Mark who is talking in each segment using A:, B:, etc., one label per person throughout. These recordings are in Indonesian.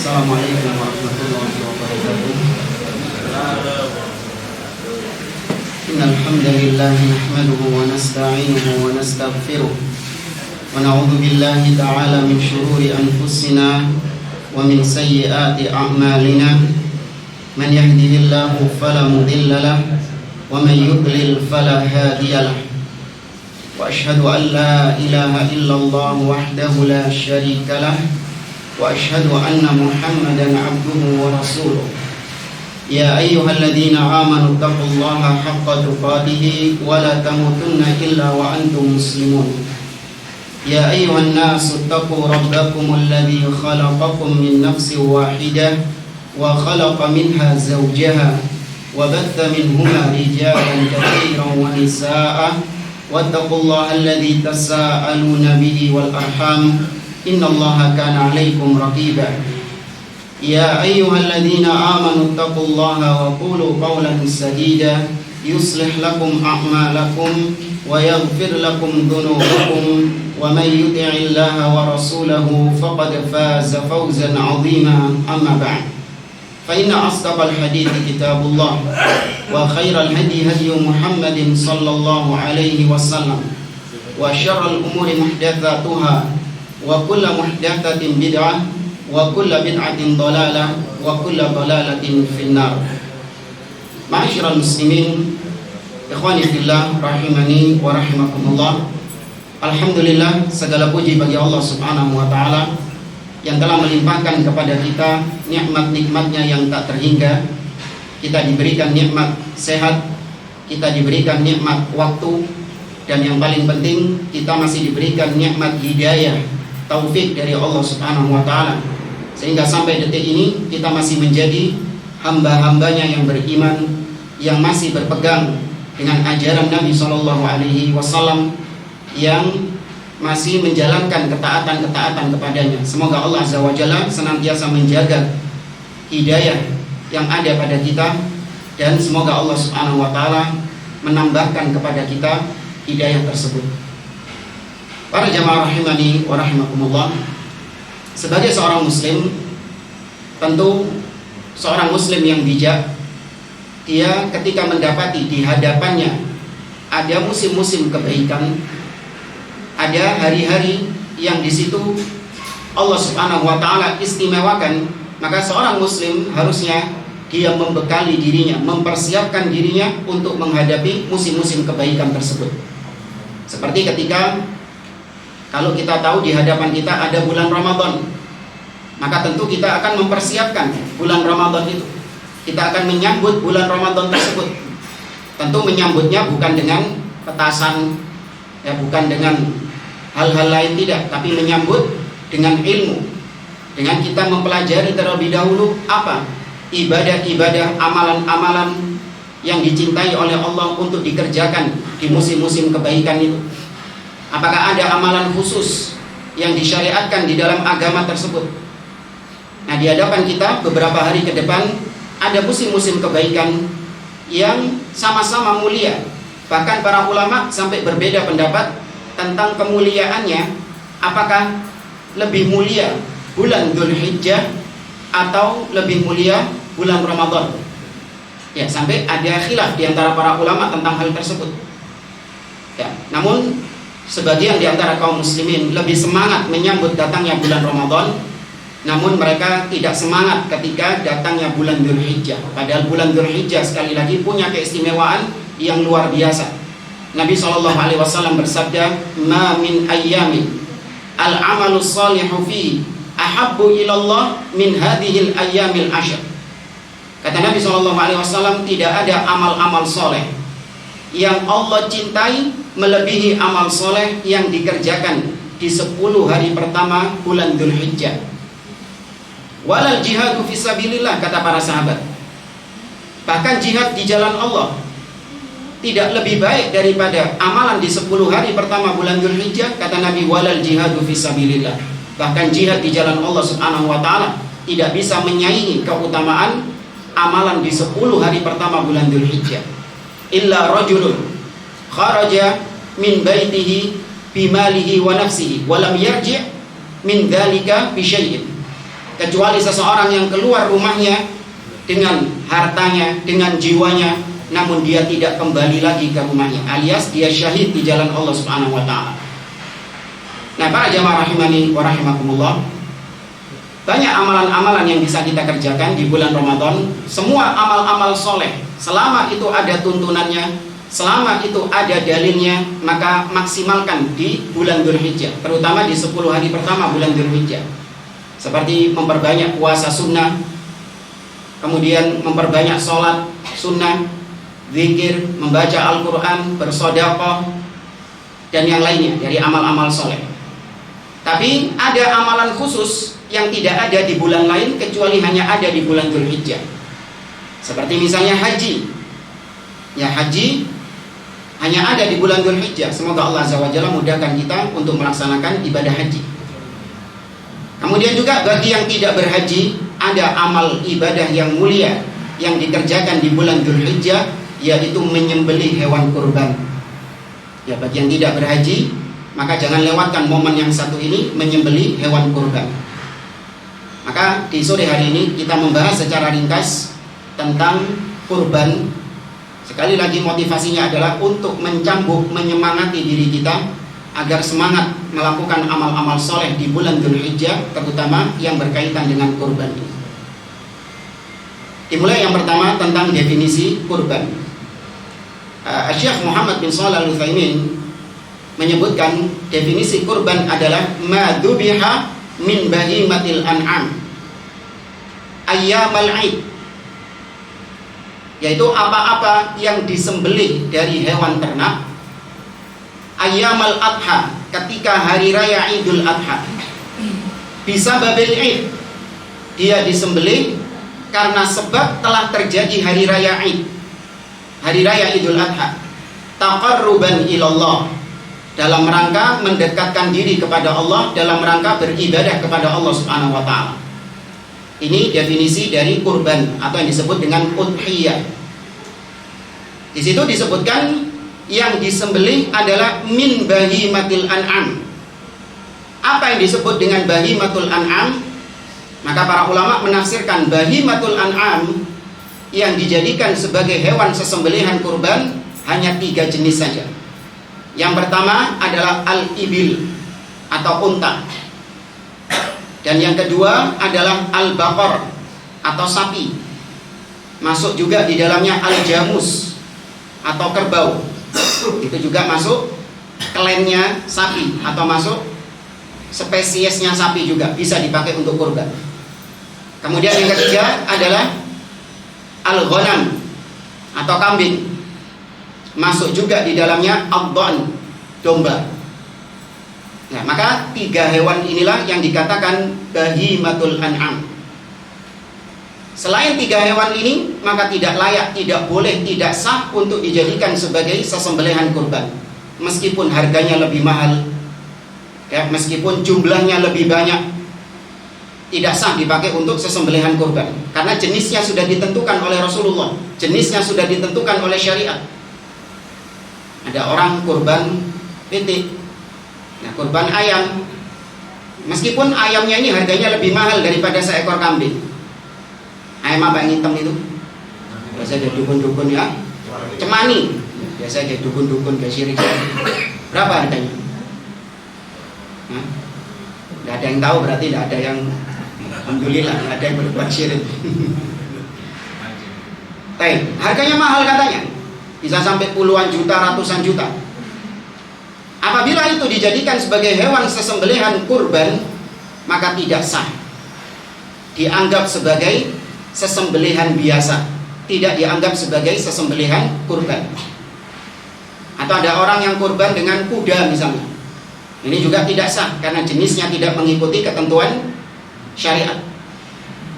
A: Assalamualaikum warahmatullahi wabarakatuh. Innal hamdalillah nahmaduhu wa nasta'inuhu wa nastaghfiruh wa na'udzu billahi ta'ala min shururi anfusina wa min sayyiati a'malina. Man yahdihillahu fala mudilla lahu wa man yudlil fala hadiya lahu. Wa asyhadu an la ilaha illallah wahdahu la syarika lahu wa asyhadu anna Muhammadan abduhu wa rasuluh. Ya ayyuhalladzina amanu taqullaha haqqa tuqatih wa la tamutunna illa wa antum muslimun. Ya ayyuhan nasu taqu rabbakumul ladzi khalaqakum min nafsin wahidah wa khalaqa minha zawjaha wa batha minhuma rijalan katsiran wa nisaa'a wattaqullaha alladzi tasaaluna bihi wal arham innallaha kana 'alaikum raqiba. Ya ayyuhalladzina amanu taqullaha wa qulu qawlan sadida yuslih lakum a'malakum wa yaghfir lakum dhunubakum wa may yuti'illaha wa rasulahu faqad faza fawzan 'azima. Amma ba'd. Fa inna asdaqal hadithi kitabullah wa khairal hadi hadi Muhammadin sallallahu alaihi wasallam wa syarrul umuri muhdatsatuha wa kullu muhdatsatin bid'ah wa kullu bid'atin dhalalah wa kullu dhalalatin finnar. Ma'asyiral muslimin, ikhwani fillah rahimani wa rahimakumullah. Alhamdulillah, segala puji bagi Allah Subhanahu wa taala yang telah melimpahkan kepada kita nikmat-nikmatnya yang tak terhingga. Kita diberikan nikmat sehat, kita diberikan nikmat waktu, dan yang paling penting kita masih diberikan nikmat hidayah, taufik dari Allah Subhanahu wa taala, sehingga sampai detik ini kita masih menjadi hamba-hambanya yang beriman, yang masih berpegang dengan ajaran Nabi sallallahu alaihi wasallam, yang masih menjalankan ketaatan-ketaatan kepadanya. Semoga Allah Azza wa Jalla senantiasa menjaga hidayah yang ada pada kita, dan semoga Allah Subhanahu wa taala menambahkan kepada kita hidayah tersebut. Para jamaah rahimani wa rahimakumullah, sebagai seorang muslim, tentu seorang muslim yang bijak, dia ketika mendapati di hadapannya ada musim-musim kebaikan, ada hari-hari yang di situ Allah Subhanahu wa taala istimewakan, maka seorang muslim harusnya dia membekali dirinya, mempersiapkan dirinya untuk menghadapi musim-musim kebaikan tersebut. Seperti ketika kalau kita tahu di hadapan kita ada bulan Ramadan, maka tentu kita akan mempersiapkan bulan Ramadan itu. Kita akan menyambut bulan Ramadan tersebut. Tentu menyambutnya bukan dengan petasan, ya, bukan dengan hal-hal lain, tidak, tapi menyambut dengan ilmu, dengan kita mempelajari terlebih dahulu apa ibadah-ibadah, amalan-amalan yang dicintai oleh Allah untuk dikerjakan di musim-musim kebaikan itu. Apakah ada amalan khusus yang disyariatkan di dalam agama tersebut? Nah, di hadapan kita beberapa hari ke depan ada musim-musim kebaikan yang sama-sama mulia. Bahkan para ulama sampai berbeda pendapat tentang kemuliaannya, apakah lebih mulia bulan Dzulhijjah atau lebih mulia bulan Ramadan. Ya, sampai ada khilaf di antara para ulama tentang hal tersebut. Ya, namun sebagian di antara kaum muslimin lebih semangat menyambut datangnya bulan Ramadan, namun mereka tidak semangat ketika datangnya bulan Dzulhijjah. Padahal bulan Dzulhijjah sekali lagi punya keistimewaan yang luar biasa. Nabi SAW bersabda, "Ma min ayyamin al-amalu salihu fi ahabbu ilallah min hadhil ayyamil ashr." Kata Nabi SAW, tidak ada amal-amal soleh yang Allah cintai melebihi amal soleh yang dikerjakan di 10 hari pertama bulan Dzulhijjah. Walal jihadu fisabilillah, kata para sahabat. Bahkan jihad di jalan Allah tidak lebih baik daripada amalan di 10 hari pertama bulan Dzulhijjah. Kata Nabi, walal jihadu fisabilillah. Bahkan jihad di jalan Allah Subhanahu wa taala tidak bisa menyaingi keutamaan amalan di 10 hari pertama bulan Dzulhijjah. Illa rajulun kharaja min baitihi bimalihi wa nafsihi wa lam yarji' min dzalika bi syai'in. kecuali seseorang yang keluar rumahnya dengan hartanya, dengan jiwanya, namun dia tidak kembali lagi ke rumahnya, alias dia syahid di jalan Allah Subhanahu wa taala. Nah, para jamaah rahimani wa rahimakumullah, banyak amalan-amalan yang bisa kita kerjakan di bulan Ramadan. Semua amal-amal soleh, selama itu ada tuntunannya, selama itu ada dalilnya, maka maksimalkan di bulan Dzulhijjah, terutama di 10 hari pertama bulan Dzulhijjah. Seperti memperbanyak puasa sunnah, kemudian memperbanyak sholat sunnah, zikir, membaca Al-Quran, bersedekah, dan yang lainnya dari amal-amal soleh. Tapi ada amalan khusus yang tidak ada di bulan lain kecuali hanya ada di bulan Dzulhijjah. Seperti misalnya haji. Ya, haji hanya ada di bulan Dzulhijjah. Semoga Allah Azza wa Jalla mudahkan kita untuk melaksanakan ibadah haji. Kemudian juga bagi yang tidak berhaji, ada amal ibadah yang mulia yang dikerjakan di bulan Dzulhijjah, yaitu menyembelih hewan kurban. Ya, bagi yang tidak berhaji, maka jangan lewatkan momen yang satu ini, menyembelih hewan kurban. Maka di sore hari ini kita membahas secara ringkas tentang kurban. Sekali lagi motivasinya adalah untuk mencambuk, menyemangati diri kita agar semangat melakukan amal-amal soleh di bulan Dzulhijjah, terutama yang berkaitan dengan kurban ini. Dimulai yang pertama tentang definisi kurban. Syekh Muhammad bin Shalih Al-Utsaimin menyebutkan definisi kurban adalah ma dzubiha min bahimatil an'am ayyamal 'id, yaitu apa-apa yang disembelih dari hewan ternak ayyamal adha, ketika hari raya Idul Adha. Bisa babil 'id, dia disembelih karena sebab telah terjadi hari raya Id, hari raya Idul Adha, taqarruban ilallah, dalam rangka mendekatkan diri kepada Allah, dalam rangka beribadah kepada Allah Subhanahu wa taala. Ini definisi dari kurban atau yang disebut dengan udhiyah. Di situ disebutkan yang disembelih adalah min bahimatil an'am. Apa yang disebut dengan bahimatul an'am? Maka para ulama menafsirkan bahimatul an'am yang dijadikan sebagai hewan sesembelihan kurban hanya 3 jenis saja. Yang pertama adalah al-ibil atau unta. Dan yang kedua adalah al-baqar atau sapi. Masuk juga di dalamnya al-jamus atau kerbau. Itu juga masuk klannya sapi atau masuk spesiesnya sapi, juga bisa dipakai untuk kurban. Kemudian yang ketiga adalah al-ghanam atau kambing. Masuk juga di dalamnya ad-dha'n, domba. Nah, maka 3 hewan inilah yang dikatakan bahimatul an'am. Selain 3 hewan ini, maka tidak layak, tidak boleh, tidak sah untuk dijadikan sebagai sesembelihan kurban. Meskipun harganya lebih mahal, ya, meskipun jumlahnya lebih banyak, tidak sah dipakai untuk sesembelihan kurban. Karena jenisnya sudah ditentukan oleh Rasulullah, jenisnya sudah ditentukan oleh syariat. Ada orang kurban pitik, nah kurban ayam, meskipun ayamnya ini harganya lebih mahal daripada seekor kambing. Ayam apa yang hitam itu? Biasa jadi dukun-dukun ya, cemani. Biasa jadi dukun-dukun kayak syirik. Berapa harganya? Nah, tidak ada yang tahu, berarti tidak ada yang, alhamdulillah, tidak ada yang berbuat syirik. Harganya mahal katanya, bisa sampai puluhan juta, ratusan juta. Apabila itu dijadikan sebagai hewan sesembelihan kurban, maka tidak sah, dianggap sebagai sesembelihan biasa, tidak dianggap sebagai sesembelihan kurban. Atau ada orang yang kurban dengan kuda misalnya, ini juga tidak sah karena jenisnya tidak mengikuti ketentuan syariat.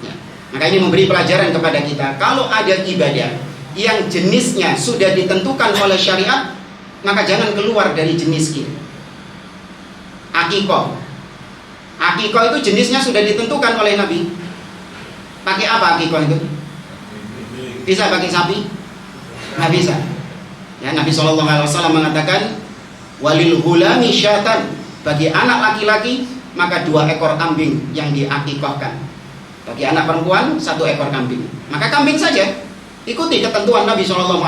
A: Ya. Maka ini memberi pelajaran kepada kita, kalau ada ibadah yang jenisnya sudah ditentukan oleh syariat, maka jangan keluar dari jenis ini. Akikoh, akikoh itu jenisnya sudah ditentukan oleh Nabi. Pakai apa akikoh itu? Bisa pakai sapi? Nggak bisa. Ya, Nabi SAW mengatakan, walil hulami syatan, bagi anak laki-laki maka 2 ekor kambing yang diakikohkan. Bagi anak perempuan 1 ekor kambing. Maka kambing saja. Ikuti ketentuan Nabi SAW,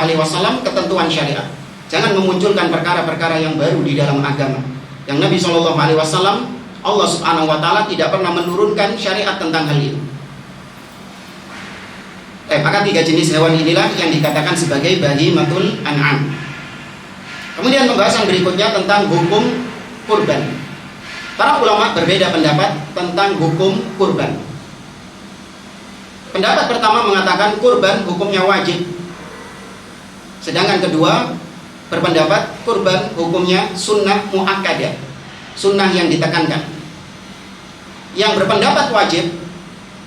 A: ketentuan syariat. Jangan memunculkan perkara-perkara yang baru di dalam agama. Yang Nabi SAW, Allah Subhanahu wa Ta'ala tidak pernah menurunkan syariat tentang hal itu. Maka 3 jenis hewan inilah yang dikatakan sebagai bahimatul an'am. Kemudian pembahasan berikutnya tentang hukum kurban. Para ulama berbeda pendapat tentang hukum kurban. Pendapat pertama mengatakan kurban hukumnya wajib. Sedangkan kedua berpendapat kurban hukumnya sunnah muakkadah, sunnah yang ditekankan. Yang berpendapat wajib,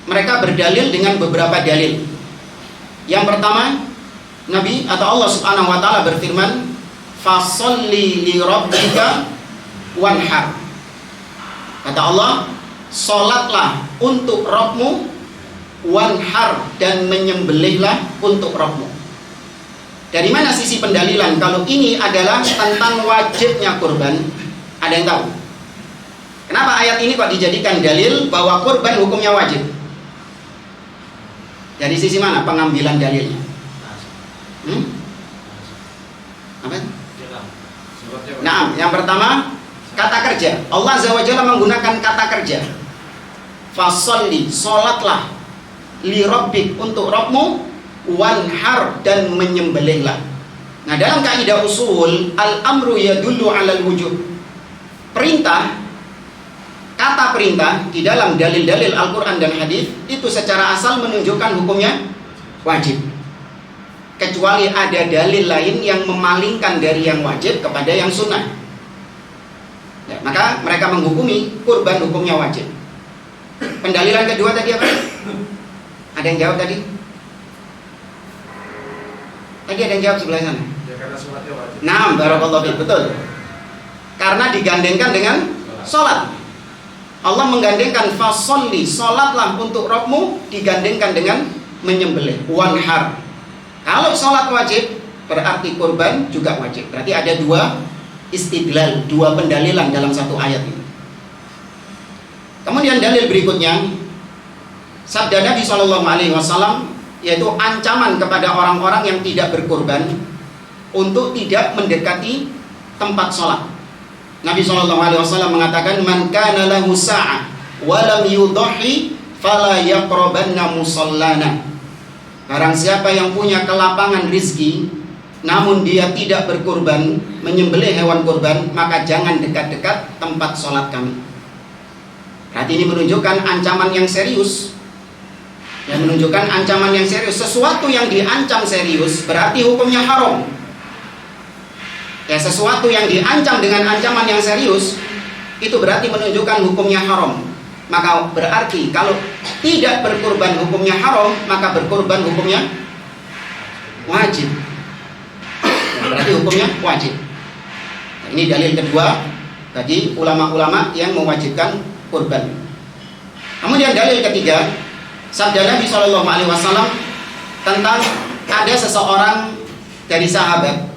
A: mereka berdalil dengan beberapa dalil. Yang pertama, Nabi atau Allah Subhanahu wa Ta'ala berfirman, "Fasholli li rabbika wanhar." Kata Allah, "Salatlah untuk Rabbmu, wanhar, dan menyembelihlah untuk Rabbmu." Dari mana sisi pendalilan kalau ini adalah tentang wajibnya kurban? Ada yang tahu? Kenapa ayat ini kok dijadikan dalil bahwa kurban hukumnya wajib? Dari sisi mana pengambilan dalilnya? Apa? Nah, yang pertama kata kerja. Allah Azza wa Jalla menggunakan kata kerja. Fasholli, salatlah, li rabbik, untuk Rabbmu, wanhar, dan menyembelihlah. Nah, dalam kaidah usul, al-amru yadullu 'alal wujub. Perintah, kata perintah di dalam dalil-dalil Al-Quran dan hadis itu secara asal menunjukkan hukumnya wajib, kecuali ada dalil lain yang memalingkan dari yang wajib kepada yang sunnah. Ya, maka mereka menghukumi kurban hukumnya wajib. Pendalilan kedua tadi apa? Ada yang jawab tadi? Tadi ada yang jawab sebelah sana.
B: Ya, karena sholatnya wajib.
A: Nah, barakallahu fiik, betul. Karena digandengkan dengan sholat. Allah menggandengkan fasholli, sholatlah untuk Rabbmu, digandengkan dengan menyembelih, wanhar. Kalau sholat wajib, berarti kurban juga wajib. Berarti ada 2 istidlal, 2 pendalilan dalam satu ayat ini. Kemudian dalil berikutnya, sabda Nabi SAW, yaitu ancaman kepada orang-orang yang tidak berkurban untuk tidak mendekati tempat sholat. Nabi SAW mengatakan, "Man kana lahu sa'ah wa lam yudhi fala yaqrabanna musallana." Barang siapa yang punya kelapangan rizki namun dia tidak berkurban, menyembelih hewan kurban, maka jangan dekat-dekat tempat sholat kami. Berarti ini menunjukkan ancaman yang serius. Yang menunjukkan ancaman yang serius. Sesuatu yang diancam serius berarti hukumnya haram. Ya, sesuatu yang diancam dengan ancaman yang serius itu berarti menunjukkan hukumnya haram. Maka berarti kalau tidak berkurban hukumnya haram, maka berkurban hukumnya wajib. Ya, berarti hukumnya wajib. Nah, ini dalil kedua bagi ulama-ulama yang mewajibkan kurban. Kemudian dalil ketiga, sabda Nabi SAW tentang ada seseorang dari sahabat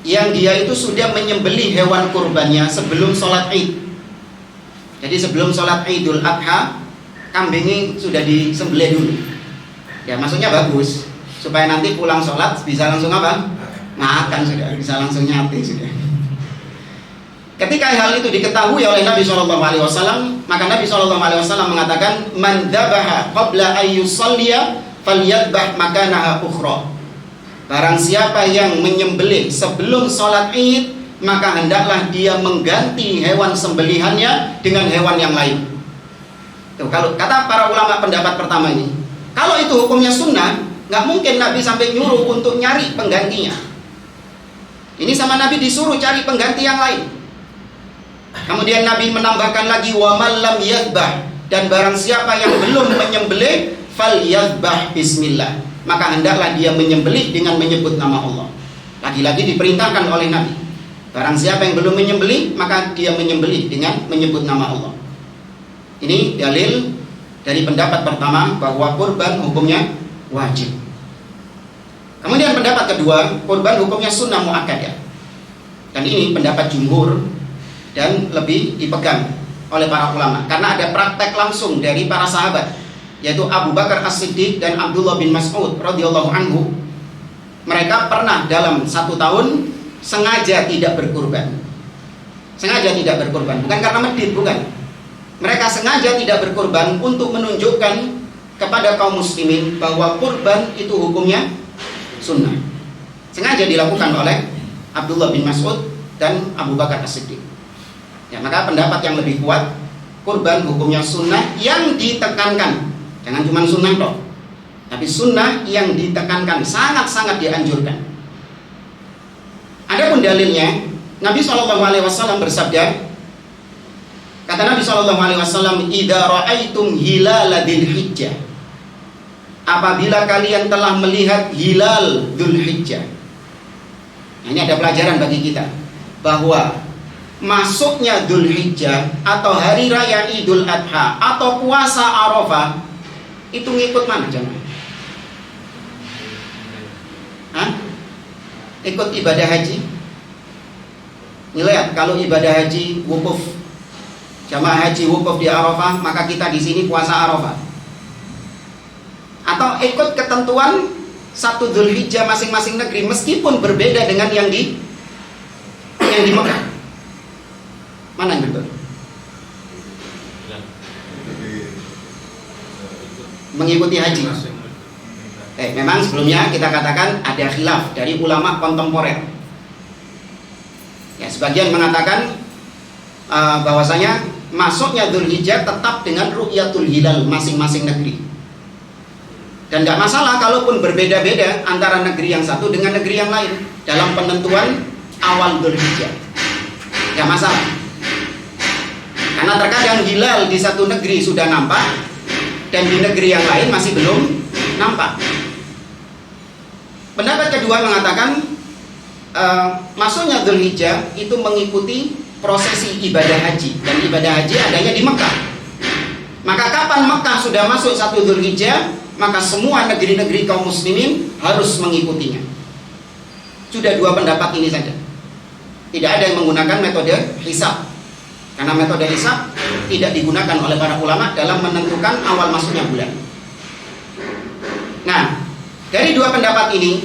A: yang dia itu sudah menyembelih hewan kurbannya sebelum sholat Id. Jadi sebelum sholat Idul Adha, kambingnya sudah disembelih dulu. Ya, maksudnya bagus supaya nanti pulang sholat bisa langsung apa? Makan sudah, bisa langsung nyate sudah. Ketika hal itu diketahui oleh Nabi SAW, maka Nabi SAW mengatakan, "Man dzabaha qabla ayyusalliya falyadbah makanaha ukhra." Barang siapa yang menyembelih sebelum sholat Id, maka hendaklah dia mengganti hewan sembelihannya dengan hewan yang lain. Tuh, kalau kata para ulama pendapat pertama ini, kalau itu hukumnya sunnah, nggak mungkin Nabi sampai nyuruh untuk nyari penggantinya. Ini sama Nabi disuruh cari pengganti yang lain. Kemudian Nabi menambahkan lagi, "Wa man lam yadbah," dan barang siapa yang belum menyembelih, falyadbah bismillah, maka hendaklah dia menyembelih dengan menyebut nama Allah. Lagi-lagi diperintahkan oleh Nabi, barang siapa yang belum menyembelih, maka dia menyembelih dengan menyebut nama Allah. Ini dalil dari pendapat pertama bahwa kurban hukumnya wajib. Kemudian pendapat kedua, kurban hukumnya sunnah muakkadah. Dan ini pendapat jumhur dan lebih dipegang oleh para ulama karena ada praktek langsung dari para sahabat yaitu Abu Bakar As-Siddiq dan Abdullah bin Mas'ud radhiyallahu anhu, mereka pernah dalam 1 tahun sengaja tidak berkurban. Sengaja tidak berkurban, bukan karena medit, bukan. Mereka sengaja tidak berkurban untuk menunjukkan kepada kaum muslimin bahwa kurban itu hukumnya sunnah. Sengaja dilakukan oleh Abdullah bin Mas'ud dan Abu Bakar As-Siddiq. Ya, maka pendapat yang lebih kuat, kurban hukumnya sunnah yang ditekankan. Jangan cuma sunnah toh, tapi sunnah yang ditekankan, sangat-sangat dianjurkan. Adapun dalilnya, Nabi SAW bersabda, kata Nabi SAW, "Idza ra'aitum hilala dzulhijjah." Apabila kalian telah melihat hilal Dzulhijjah. Nah, ini ada pelajaran bagi kita bahwa masuknya Dzulhijjah atau hari raya Idul Adha atau puasa Arafah itu ngikut mana jemaah? Hah? Ikut ibadah haji? Lihat, kalau ibadah haji wukuf, jamaah haji wukuf di Arafah, maka kita di sini puasa Arafah. Atau ikut ketentuan 1 Dzulhijjah masing-masing negeri meskipun berbeda dengan yang di Mekah. Mana yang betul? Mengikuti haji. Memang sebelumnya kita katakan ada khilaf dari ulama kontemporer. Ya, sebagian mengatakan bahwasanya masuknya Dzulhijjah tetap dengan ru'yatul hilal masing-masing negeri. Dan tidak masalah kalaupun berbeda-beda antara negeri yang satu dengan negeri yang lain dalam penentuan awal Dzulhijjah. Tidak masalah. Karena terkadang hilal di satu negeri sudah nampak dan di negeri yang lain masih belum nampak. Pendapat kedua mengatakan masuknya Dzulhijjah itu mengikuti prosesi ibadah haji, dan ibadah haji adanya di Mekah. Maka kapan Mekah sudah masuk 1 Dzulhijjah, maka semua negeri-negeri kaum muslimin harus mengikutinya. Sudah 2 pendapat ini saja. Tidak ada yang menggunakan metode hisab, karena metode hisab tidak digunakan oleh para ulama dalam menentukan awal masuknya bulan. Nah, dari 2 pendapat ini,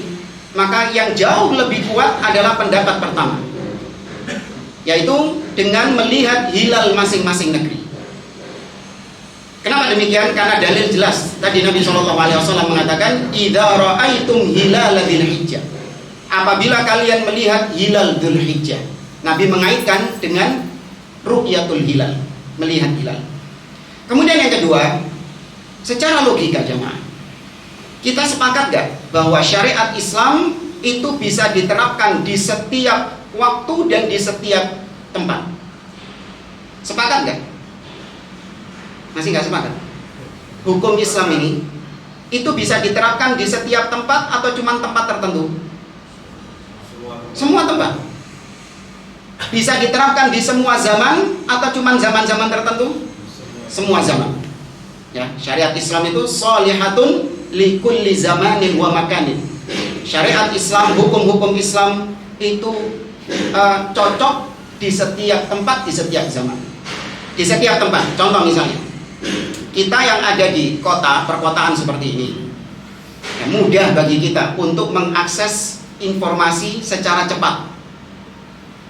A: maka yang jauh lebih kuat adalah pendapat pertama, yaitu dengan melihat hilal masing-masing negeri. Kenapa demikian? Karena dalil jelas. Tadi Nabi SAW mengatakan, "Idza ra'aitum hilala dzulhijjah." Apabila kalian melihat hilal Dzulhijjah. Nabi mengaitkan dengan ru'yatul hilal, melihat hilal. Kemudian yang kedua, secara logika jemaah, kita sepakat gak bahwa syariat Islam itu bisa diterapkan di setiap waktu dan di setiap tempat? Sepakat gak? Masih gak sepakat? Hukum Islam ini itu bisa diterapkan di setiap tempat atau cuma tempat tertentu? Semua tempat. Bisa diterapkan di semua zaman atau cuma zaman-zaman tertentu? Semua zaman. Ya, syariat Islam itu shalihatun likulli zamanin wa makanin. Syariat Islam, hukum-hukum Islam itu cocok di setiap tempat, di setiap zaman, di setiap tempat. Contoh misalnya, kita yang ada di kota, perkotaan seperti ini, ya, mudah bagi kita untuk mengakses informasi secara cepat.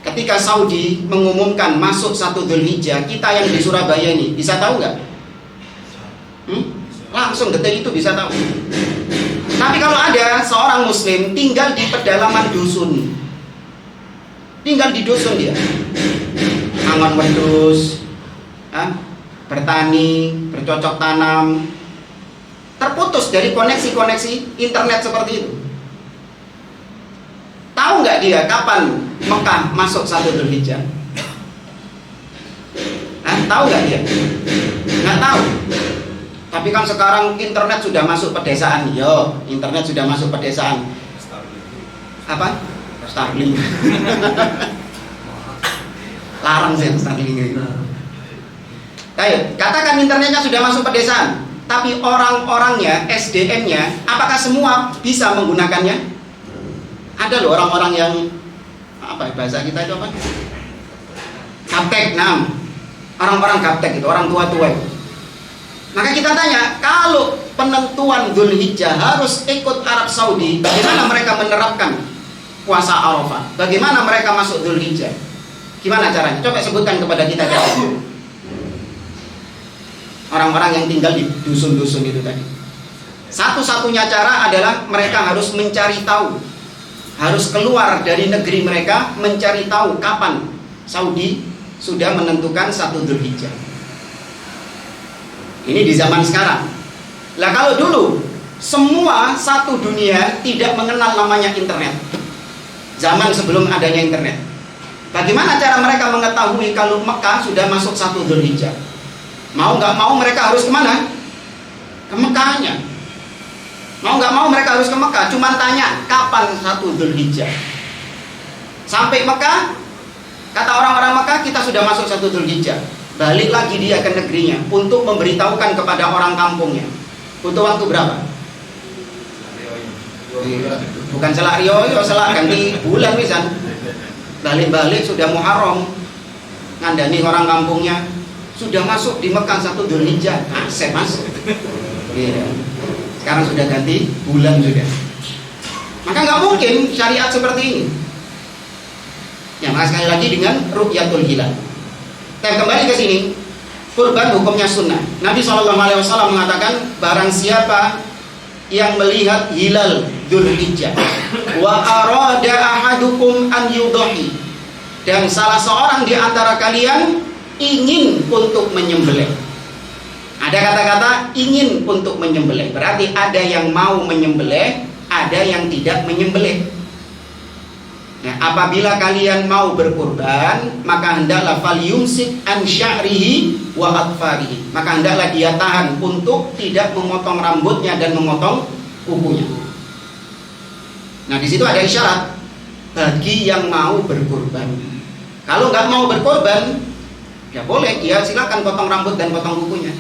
A: Ketika Saudi mengumumkan masuk 1 Dzulhijjah, kita yang di Surabaya ini bisa tahu nggak? Langsung detik itu bisa tahu. Tapi kalau ada seorang muslim tinggal di pedalaman dusun, tinggal di dusun dia, angon wedhus, bertani, bercocok tanam, terputus dari koneksi-koneksi internet seperti itu. Tahu nggak dia kapan Mekah masuk 1 Dzulhijjah? Tahu nggak dia? Nggak tahu. Tapi kan sekarang internet sudah masuk pedesaan. Yo, internet sudah masuk pedesaan. Apa? Starlink. Larang sih Starlink itu. Ayo, katakan internetnya sudah masuk pedesaan, tapi orang-orangnya, SDM-nya, apakah semua bisa menggunakannya? Ada loh orang-orang yang bahasa kita itu apa? Gaptek, orang-orang gaptek itu, orang tua-tua itu. Maka kita tanya, kalau penentuan Dzulhijjah harus ikut Arab Saudi, bagaimana mereka menerapkan puasa Arafah? Bagaimana mereka masuk Dzulhijjah? Gimana caranya? Coba sebutkan kepada kita orang-orang yang tinggal di dusun-dusun itu tadi. Satu-satunya cara adalah mereka harus mencari tahu, harus keluar dari negeri mereka, mencari tahu kapan Saudi sudah menentukan 1 Dzulhijjah. Ini di zaman sekarang. Lah kalau dulu semua satu dunia tidak mengenal namanya internet, zaman sebelum adanya internet, bagaimana cara mereka mengetahui kalau Mekah sudah masuk 1 Dzulhijjah? Mau nggak mau mereka harus kemana? Ke Mekahnya. Mau nggak mau mereka harus ke Mekah. Cuma tanya kapan 1 Dzulhijjah. Sampai Mekah, kata orang-orang Mekah, kita sudah masuk 1 Dzulhijjah. Balik lagi dia ke negerinya untuk memberitahukan kepada orang kampungnya. Butuh waktu berapa? Bukan selak Rio, selak ganti bulan misalnya. Balik-balik sudah Muharram, ngandani orang kampungnya, sudah masuk di Mekah 1 Dzulhijjah. Asep mas. Iya. Sekarang sudah ganti bulan sudah. Maka nggak mungkin syariat seperti ini. Ya, maka sekali lagi dengan ru'yatul hilal. Kita kembali ke sini. Kurban hukumnya sunnah. Nabi SAW mengatakan, barang siapa yang melihat hilal Dzulhijjah wa arada ahadukum an yudhi, dan salah seorang di antara kalian ingin untuk menyembelih. Ada kata-kata ingin untuk menyembelih, berarti ada yang mau menyembelih, ada yang tidak menyembelih. Nah, apabila kalian mau berkurban, maka hendaklah falyumsik an sya'rihi wa atfarihi, maka hendaklah dia tahan untuk tidak memotong rambutnya dan memotong kukunya. Nah, di situ ada isyarat bagi yang mau berkurban. Kalau nggak mau berkurban, ya boleh, dia silakan potong rambut dan potong kukunya.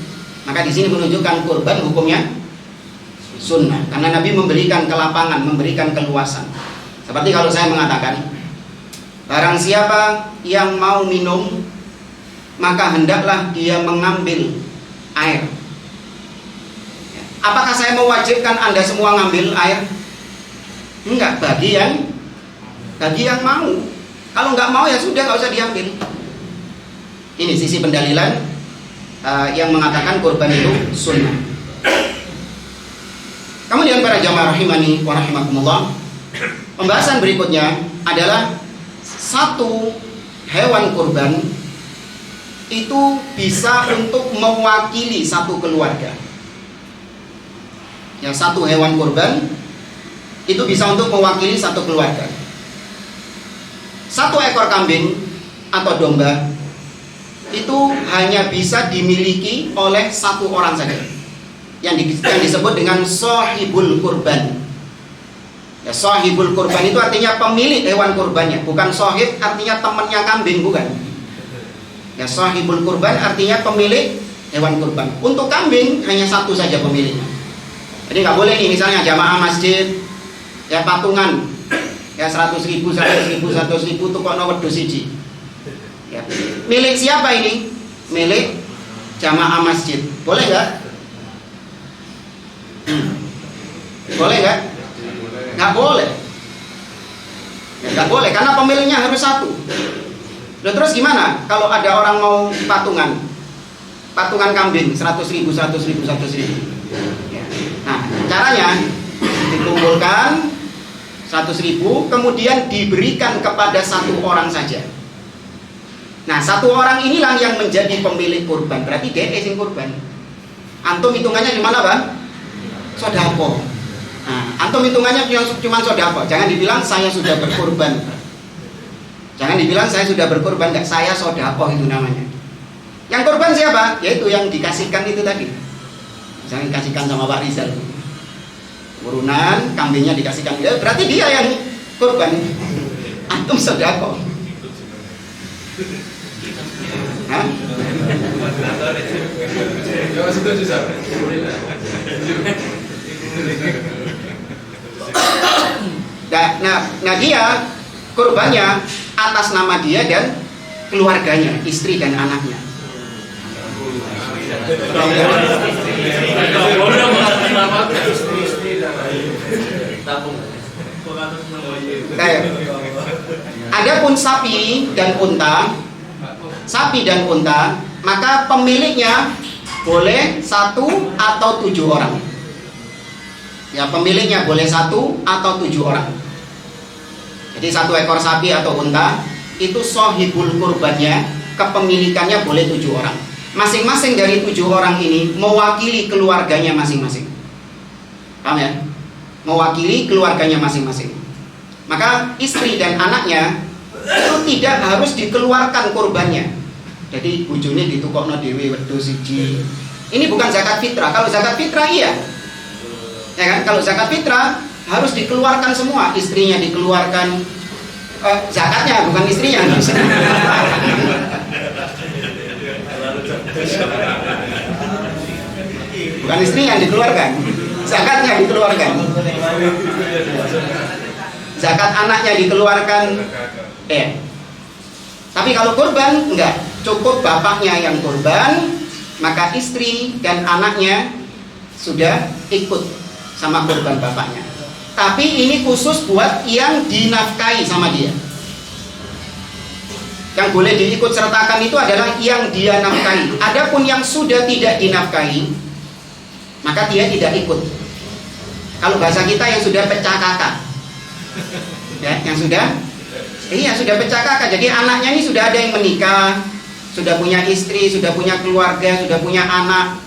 A: Maka di sini menunjukkan kurban hukumnya sunnah, karena Nabi memberikan kelapangan, memberikan keluasan. Seperti kalau saya mengatakan, barang siapa yang mau minum, maka hendaklah dia mengambil air. Apakah saya mewajibkan Anda semua ngambil air? Enggak, bagi yang mau. Kalau nggak mau ya sudah, nggak usah diambil. Ini sisi pendalilan yang mengatakan kurban itu sunnah. Kemudian para jamaah rahimani wa rahimakumullah, pembahasan berikutnya adalah satu hewan kurban itu bisa untuk mewakili satu keluarga. Yang satu hewan kurban itu bisa untuk mewakili satu keluarga. Satu ekor kambing atau domba itu hanya bisa dimiliki oleh satu orang saja, yang disebut dengan shahibul kurban. Ya, shahibul kurban itu artinya pemilik hewan kurbannya, bukan shahib artinya temannya kambing, bukan. Ya, shahibul kurban artinya pemilik hewan kurban. Untuk kambing hanya satu saja pemiliknya. Jadi nggak boleh nih misalnya jamaah masjid ya patungan ya 100.000 tuh kok nomor dosiji. Ya. Milik siapa ini? Milik jamaah masjid. Boleh nggak? Boleh nggak? Nggak boleh. Ya, nggak boleh karena pemiliknya harus satu. Lalu terus gimana? Kalau ada orang mau patungan kambing 100.000. Ya. Nah, caranya dikumpulkan 100.000, kemudian diberikan kepada satu orang saja. Nah, satu orang inilah yang menjadi pemilik kurban. Berarti dia sing kurban. Antum hitungannya di mana, Bang? Sodako. Nah, antum hitungannya cuma sodako. Jangan dibilang saya sudah berkurban. Jangan dibilang saya sudah berkurban, enggak, saya sodako itu namanya. Yang kurban siapa? Yaitu yang dikasihkan itu tadi. Misalnya dikasihkan sama Pak Rizal. Urunan kambingnya dikasihkan dia, berarti dia yang kurban. Antum sodako. Hah? Nah dia kurbannya atas nama dia dan keluarganya, istri dan anaknya. Adapun sapi dan unta, maka pemiliknya boleh 1 atau 7 orang. Ya, pemiliknya boleh 1 atau 7 orang. Jadi 1 ekor sapi atau unta itu sohibul kurbannya, kepemilikannya boleh 7 orang. Masing-masing dari 7 orang ini mewakili keluarganya masing-masing. Paham ya? Mewakili keluarganya masing-masing. Maka istri dan anaknya itu tidak harus dikeluarkan kurbannya. Jadi bojone ditukokno dhewe wedhus siji. Ini bukan zakat fitrah. Kalau zakat fitrah iya. Ya kan? Kalau zakat fitrah harus dikeluarkan semua, istrinya dikeluarkan, zakatnya bukan istrinya. Bukan istrinya yang dikeluarkan, zakatnya dikeluarkan. Zakat anaknya dikeluarkan. Tapi kalau kurban enggak, cukup bapaknya yang kurban, maka istri dan anaknya sudah ikut sama kurban bapaknya. Tapi ini khusus buat yang dinafkahi sama dia. Yang boleh diikut sertakan itu adalah yang dia nafkahi. Adapun yang sudah tidak dinafkahi, maka dia tidak ikut. Kalau bahasa kita yang sudah pecah kakak, ya, yang sudah pecah kakak. Jadi anaknya ini sudah ada yang menikah, sudah punya istri, sudah punya keluarga, sudah punya anak,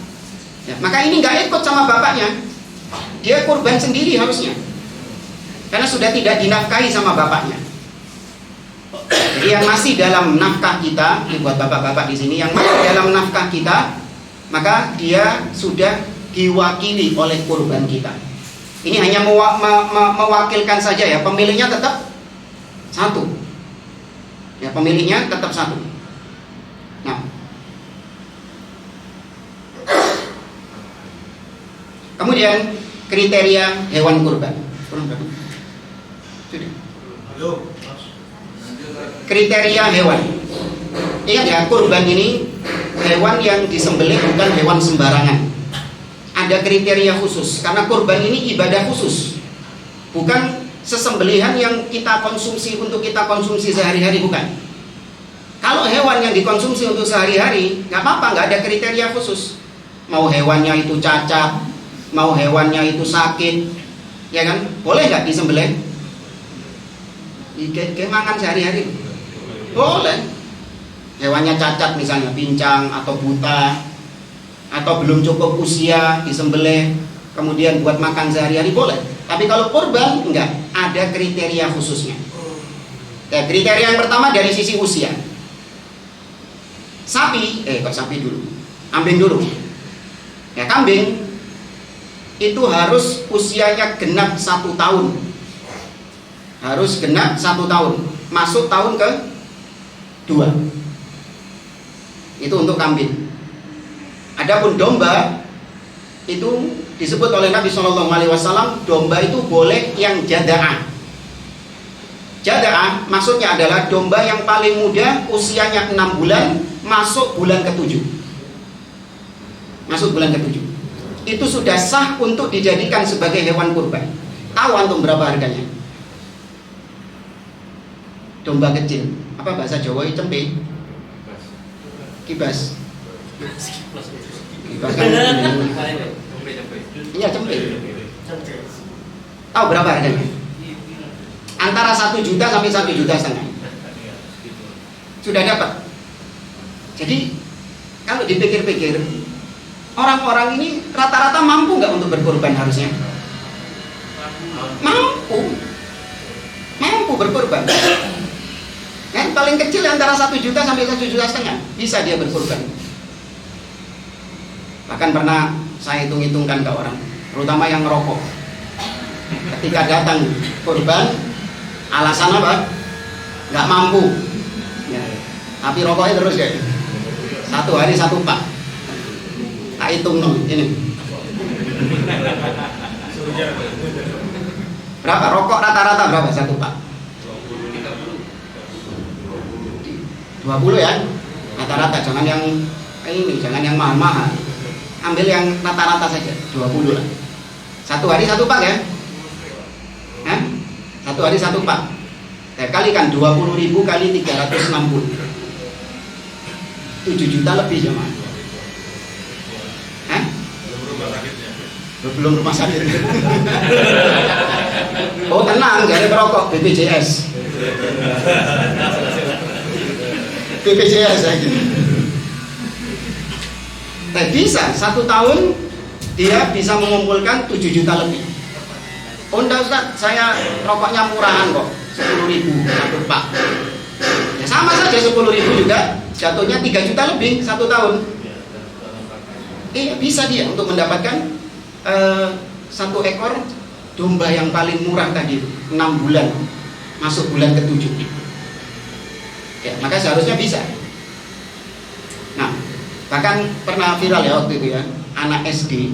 A: ya, maka ini nggak ikut sama bapaknya. Dia kurban sendiri harusnya, karena sudah tidak dinafkahi sama bapaknya. Jadi yang masih dalam nafkah kita, ini buat bapak-bapak di sini, yang masih dalam nafkah kita, maka dia sudah diwakili oleh kurban kita. Ini hanya mewakilkan saja ya, pemiliknya tetap 1. Ya, pemiliknya tetap 1. Nah, kemudian kriteria hewan kurban. Kriteria hewan. Ingat ya, kurban ini hewan yang disembelih bukan hewan sembarangan. Ada kriteria khusus, karena kurban ini ibadah khusus. Bukan sesembelihan yang kita konsumsi untuk kita konsumsi sehari-hari, bukan. Kalau hewan yang dikonsumsi untuk sehari-hari, nggak apa-apa, nggak ada kriteria khusus. Mau hewannya itu cacat, mau hewannya itu sakit, ya kan? Boleh nggak disembelih? Kayak makan sehari-hari, boleh. Hewannya cacat misalnya, pincang atau buta, atau belum cukup usia, disembelih, kemudian buat makan sehari-hari, boleh. Tapi kalau kurban, enggak, ada kriteria khususnya. Ya, kriteria yang pertama dari sisi usia. Sapi, sapi dulu, kambing dulu. Ya, kambing itu harus usianya genap 1 tahun. Harus genap 1 tahun, masuk tahun ke-2. Itu untuk kambing. Adapun domba itu disebut oleh Nabi SAW, domba itu boleh yang jada'ah. Jada'ah maksudnya adalah domba yang paling muda, usianya 6 bulan, masuk bulan ke-7. Masuk bulan ke-7. Itu sudah sah untuk dijadikan sebagai hewan kurban. Tahu antum berapa harganya? Domba kecil, apa bahasa Jawa itu cempe? Kibas. Kibas kan? Iya, cempe. Tahu berapa harganya? Antara 1 juta sampai 1,5 juta. Sudah dapat. Jadi kalau dipikir-pikir, orang-orang ini rata-rata mampu nggak untuk berkorban harusnya? Mampu berkorban. Yang paling kecil antara 1 juta sampai 1,5 juta bisa dia berkorban. Bahkan pernah saya hitung-hitungkan ke orang, terutama yang ngerokok. Ketika datang korban, alasan apa? Nggak mampu. Ya. Tapi rokoknya terus ya. 1 hari 1 pak. Tak hitung ini. Berapa rokok rata-rata berapa 1 pak? 20 ya. Rata-rata, jangan yang ini, jangan yang mahal-mahal. ambil yang rata-rata saja, 20 lah. Satu hari satu pak ya? Hah? Satu hari satu pak. Kalikan 20.000 kali 360. 7 juta lebih jemaah. Hah? Belum rumah sakit. Oh tenang, jadi perokok BPJS. BPJS aja. Bisa 1 tahun dia bisa mengumpulkan 7 juta lebih. Oh enggak Ustaz, saya rokoknya murahan kok, 10.000 satu pak. Ya sama saja 10.000 juga, jatuhnya 3 juta lebih 1 tahun. Bisa dia untuk mendapatkan 1 ekor domba yang paling murah tadi 6 bulan, masuk bulan ke-7. Ya, maka seharusnya bisa. Nah, bahkan pernah viral ya waktu itu ya, anak SD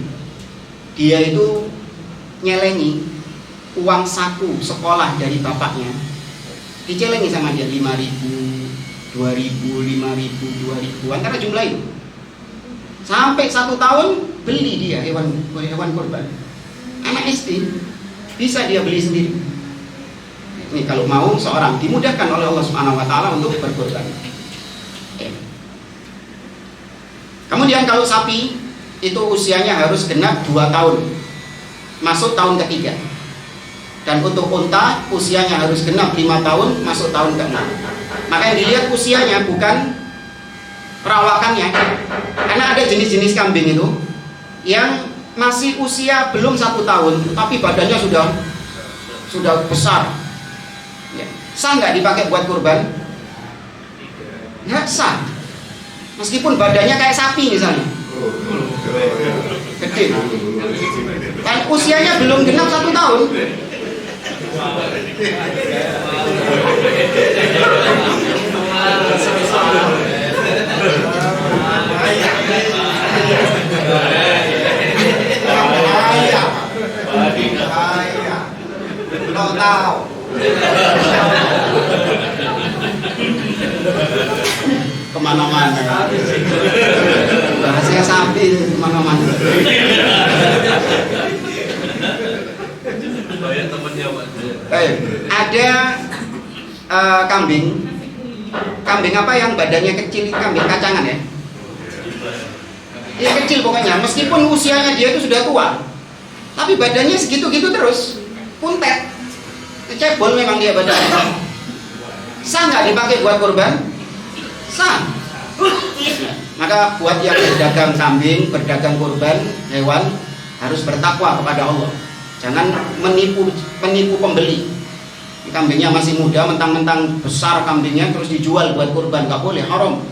A: dia itu nyelengi uang saku sekolah dari bapaknya, dicelengi sama dia 5.000, 2.000, 5.000, 2.000, antara jumlah itu. Sampai 1 tahun beli dia hewan kurban. Anak SD bisa dia beli sendiri. Ini kalau mau seorang dimudahkan oleh Allah Subhanahu wa taala untuk berkorban. Kemudian kalau sapi itu usianya harus genap 2 tahun, masuk tahun ketiga. Dan untuk unta usianya harus genap 5 tahun, masuk tahun ke-6. Maka yang dilihat usianya bukan perawakannya. Karena ada jenis-jenis kambing itu yang masih usia belum 1 tahun, tapi badannya sudah besar. Ya. Sah nggak dipakai buat kurban? Nggak sah. Meskipun badannya kayak sapi misalnya, gede, dan usianya belum genap 1 tahun. Kemana-mana bahasanya sapi, kemana-mana. Ada kambing apa yang badannya kecil, kambing kacangan ya. Dia kecil pokoknya, meskipun usianya dia itu sudah tua, tapi badannya segitu-gitu terus, puntet, kecebol memang dia badannya. Sah nggak dipakai buat kurban? Sah. Maka buat yang berdagang kambing, berdagang kurban hewan, harus bertakwa kepada Allah. Jangan menipu pembeli. Kambingnya masih muda, mentang-mentang besar kambingnya terus dijual buat kurban, nggak boleh, haram.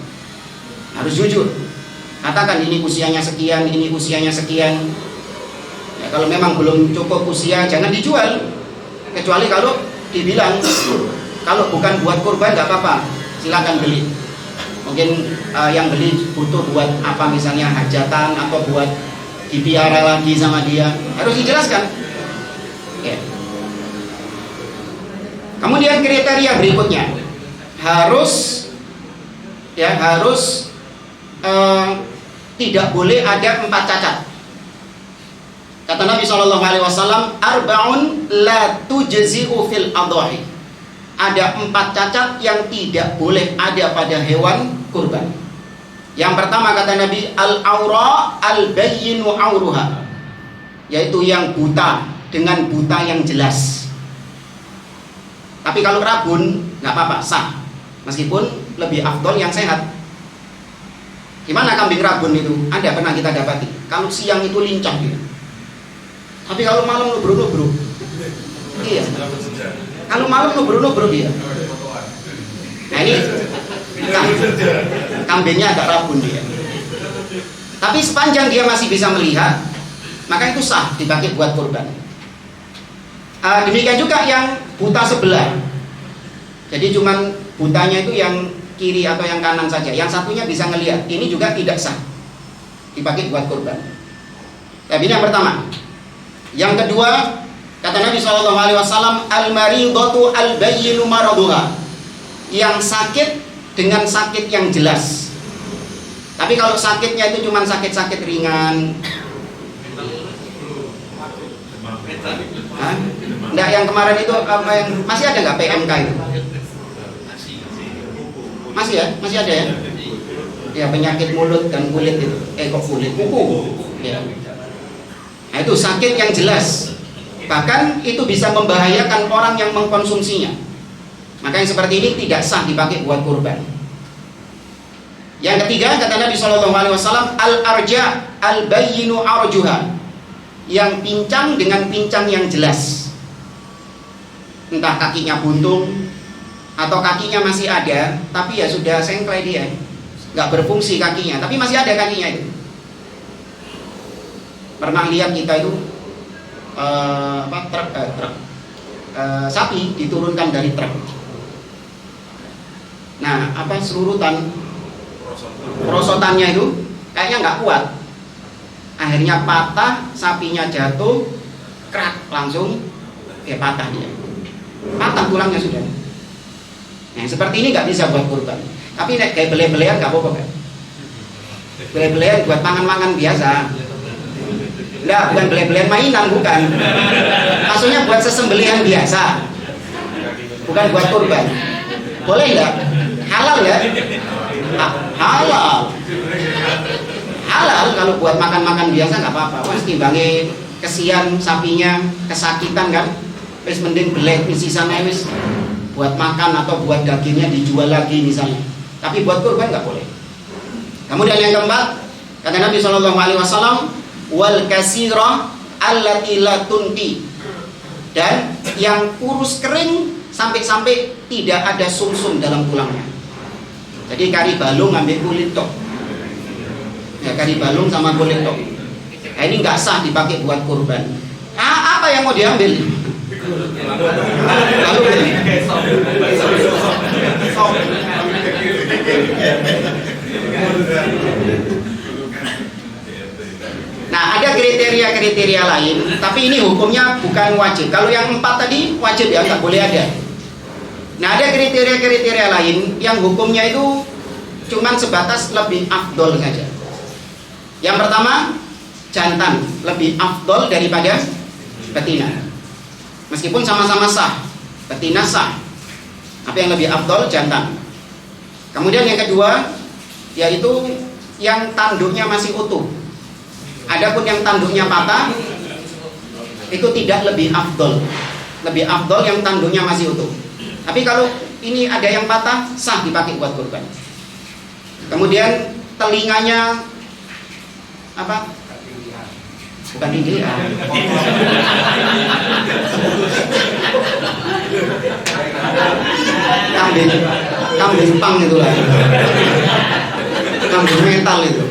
A: Harus jujur. Katakan ini usianya sekian, ini usianya sekian. Ya, kalau memang belum cukup usia, jangan dijual. Kecuali kalau dibilang kalau bukan buat kurban nggak apa-apa, silakan beli. Mungkin yang beli butuh buat apa, misalnya hajatan atau buat dipiara lagi sama dia, harus dijelaskan. Ya. Kemudian kriteria berikutnya harus tidak boleh ada 4 cacat. Kata Nabi SAW, arba'un la tujzi'u fil adhahi. Ada 4 cacat yang tidak boleh ada pada hewan kurban. Yang pertama kata Nabi, al-aura al-bayyinu auruha, yaitu yang buta dengan buta yang jelas. Tapi kalau rabun nggak apa-apa, sah. Meskipun lebih afdol yang sehat. Gimana kambing rabun itu? Ada pernah kita dapati. Kalau siang itu lincah dia. Tapi kalau malam nubruk-nubruk. Iya. Kalau malam nubruk-nubruk dia. Nah ini kambingnya agak rabun dia. Tapi sepanjang dia masih bisa melihat, maka itu sah dipakai buat kurban. Demikian juga yang buta sebelah. Jadi cuman butanya itu yang kiri atau yang kanan saja. Yang satunya bisa ngelihat. Ini juga tidak sah dipakai buat kurban. Tapi ini yang pertama. Yang kedua, kata Nabi SAW, al-maridatu al-bayyinu maraduha, yang sakit dengan sakit yang jelas. Tapi kalau sakitnya itu cuma sakit-sakit ringan. Hah? Enggak, yang kemarin itu apa yang masih ada nggak PMK itu? Masih ya? Masih ada ya? Ya, penyakit mulut dan kulit itu. Kok kulit? Kuku. Ya. Nah, itu sakit yang jelas. Bahkan itu bisa membahayakan orang yang mengkonsumsinya. Maka yang seperti ini tidak sah dipakai buat kurban. Yang ketiga, kata Nabi SAW, al-arja al-bayyinu arjuha, yang pincang dengan pincang yang jelas. Entah kakinya buntung atau kakinya masih ada, tapi ya sudah sengklai dia, nggak berfungsi kakinya, tapi masih ada kakinya itu. Pernah lihat kita itu truk sapi diturunkan dari truk. Nah, perosotannya itu kayaknya nggak kuat. Akhirnya patah, sapinya jatuh, krak, langsung patah dia. Patah tulangnya sudah. Nah, seperti ini nggak bisa buat kurban. Tapi nek kayak bele-belean nggak apa-apa kan? Bele-belean buat mangan-mangan biasa. Enggak, bukan bele-belean mainan, bukan. Maksudnya buat sesembelihan biasa, bukan buat kurban. Boleh enggak? Halal ya? Halal. Halal kalau buat makan-makan biasa nggak apa-apa. Mas timbangnya kesian sapinya, kesakitan kan? Wis mending belek di sisanya wis buat makan atau buat dagingnya dijual lagi misalnya. Tapi buat kurban nggak boleh. Kemudian yang keempat, kata Nabi SAW, wal kasirah allati la tunti, dan yang kurus kering sampai tidak ada sumsum dalam tulangnya. Jadi kari balung ngambil kulit tok. Ya, kari balung sama kulit tok. Nah, ini nggak sah dipakai buat kurban. Apa yang mau diambil? Lalu nah, ada kriteria-kriteria lain, tapi ini hukumnya bukan wajib. Kalau yang 4 tadi wajib ya, nggak boleh ada. Nah, ada kriteria-kriteria lain yang hukumnya itu cuman sebatas lebih afdol saja. Yang pertama, jantan lebih afdol daripada betina. Meskipun sama-sama sah, betina sah, tapi yang lebih afdol jantan. Kemudian yang kedua, yaitu yang tanduknya masih utuh. Adapun yang tanduknya patah, itu tidak lebih afdol. Lebih afdol yang tanduknya masih utuh. Tapi kalau ini ada yang patah, sah dipakai buat kurban. Kemudian telinganya apa? Bukan ini ya. Kambing pang itu lah. Kambing mental itu.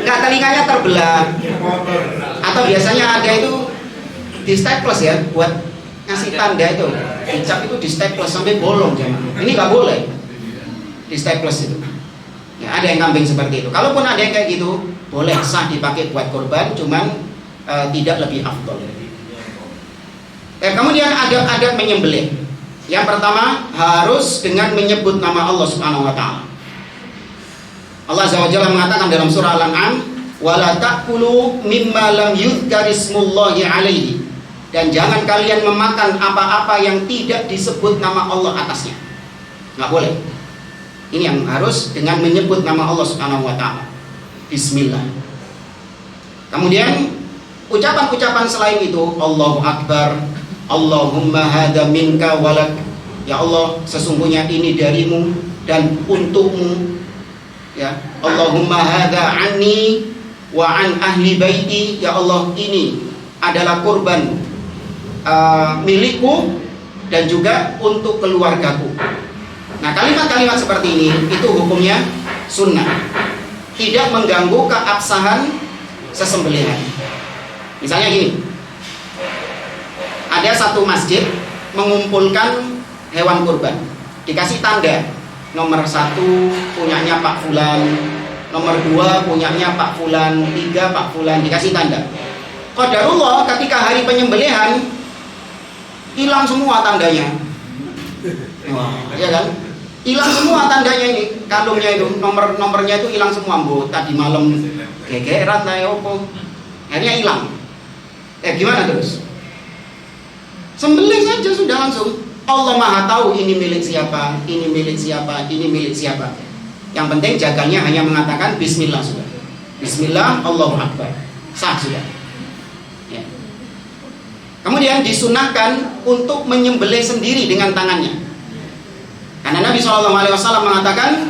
A: Enggak, telinganya terbelah. Atau biasanya ada itu di staples ya, buat ngasih tanda itu. Dicap itu di staples sampai bolong jangan. Ini nggak boleh di staples itu. Ya, ada yang kambing seperti itu. Kalaupun ada yang kayak gitu, boleh sah dipakai buat korban, cuman tidak lebih afdol. Kemudian adab-adab menyembelih. Yang pertama harus dengan menyebut nama Allah Subhanahu wa taala. Allah Azza wa Jalla mengatakan dalam surah Al-An'am, "Wala ta'kulu mimma lam yuzkar ismullahi alaihi." Dan jangan kalian memakan apa-apa yang tidak disebut nama Allah atasnya. Nggak boleh. Ini yang harus dengan menyebut nama Allah Subhanahu wa taala. Bismillah. Kemudian ucapan-ucapan selain itu, Allahu Akbar, Allahumma hadza minka walak. Ya Allah, sesungguhnya ini darimu dan untukmu. Ya, Allahumma hadza anni wa an ahli baiti. Ya Allah, ini adalah kurban milikku dan juga untuk keluargaku. Nah, kalimat-kalimat seperti ini itu hukumnya sunnah, tidak mengganggu keabsahan sesembelihan. Misalnya gini, ada satu masjid mengumpulkan hewan kurban, dikasih tanda, nomor 1 punyanya Pak Fulan, nomor 2 punyanya Pak Fulan, 3 Pak Fulan, dikasih tanda. Qadarullah ketika hari penyembelihan hilang semua tandanya. Wah, ya kan? Hilang semua tandanya ini, kalungnya itu, nomornya itu hilang semua. Bu, tadi malam gegeran tayo opo. Akhirnya hilang. Gimana terus? Sembelih saja sudah langsung. Allah Maha tahu ini milik siapa, ini milik siapa, ini milik siapa. Yang penting jaganya hanya mengatakan Bismillah sudah. Bismillah, Allahu Akbar. Sah sudah. Ya. Kemudian disunahkan untuk menyembelih sendiri dengan tangannya. Karena Nabi SAW mengatakan,